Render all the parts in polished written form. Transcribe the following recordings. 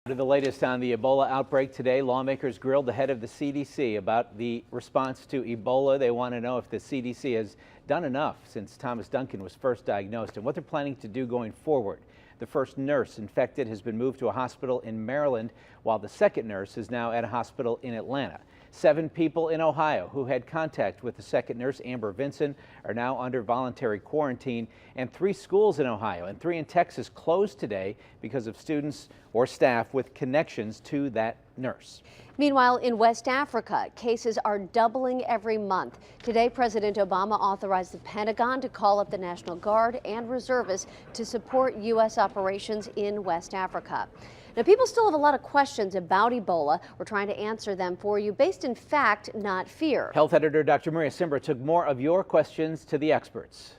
To the latest on the Ebola outbreak today, lawmakers grilled the head of the CDC about the response to Ebola. They want to know if the CDC has done enough since Thomas Duncan was first diagnosed and what they're planning to do going forward. The first nurse infected has been moved to a hospital in Maryland, while the second nurse is now at a hospital in Atlanta. 7 people in Ohio who had contact with the second nurse, Amber Vinson, are now under voluntary quarantine, and 3 schools in Ohio and 3 in Texas closed today because of students or staff with connections to that nurse. Meanwhile, in West Africa, cases are doubling every month. Today, President Obama authorized the Pentagon to call up the National Guard and reservists to support U.S. operations in West Africa. Now, people still have a lot of questions about Ebola. We're trying to answer them for you based in fact, not fear. Health editor Dr. Maria Simbra took more of your questions to the experts.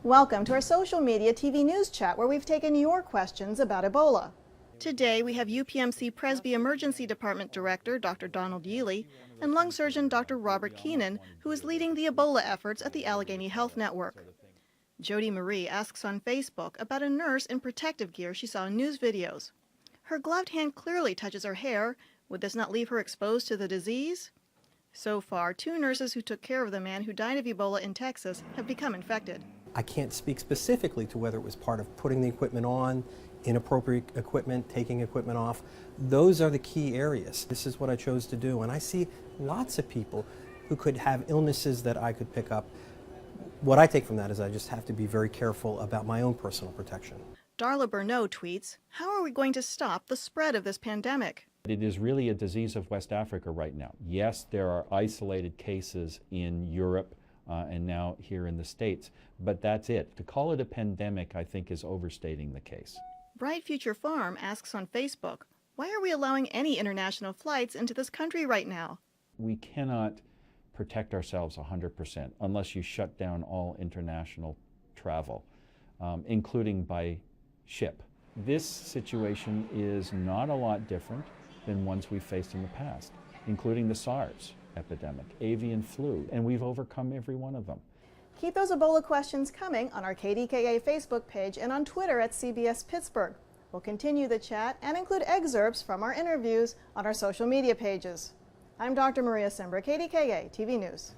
Welcome to our social media TV news chat, where we've taken your questions about Ebola. Today we have UPMC Presby Emergency Department Director Dr. Donald Yealy and lung surgeon Dr. Robert Keenan, who is leading the Ebola efforts at the Allegheny Health Network. Jody Marie asks on Facebook about a nurse in protective gear she saw in news videos. Her gloved hand clearly touches her hair. Would this not leave her exposed to the disease? So far, 2 nurses who took care of the man who died of Ebola in Texas have become infected. I can't speak specifically to whether it was part of putting the equipment on, inappropriate equipment, taking equipment off. Those are the key areas. This is what I chose to do, and I see lots of people who could have illnesses that I could pick up. What I take from that is I just have to be very careful about my own personal protection. Darla Bernot tweets, "How are we going to stop the spread of this pandemic?" It is really a disease of West Africa right now. Yes, there are isolated cases in Europe and now here in the States, but that's it. To call it a pandemic, I think, is overstating the case. Bright Future Farm asks on Facebook, "Why are we allowing any international flights into this country right now?" We cannot protect ourselves 100% unless you shut down all international travel, including by ship. This situation is not a lot different than ones we've faced in the past, including the SARS epidemic, avian flu, and we've overcome every one of them. Keep those Ebola questions coming on our KDKA Facebook page and on Twitter at CBS Pittsburgh. We'll continue the chat and include excerpts from our interviews on our social media pages. I'm Dr. Maria Simbra, KDKA TV News.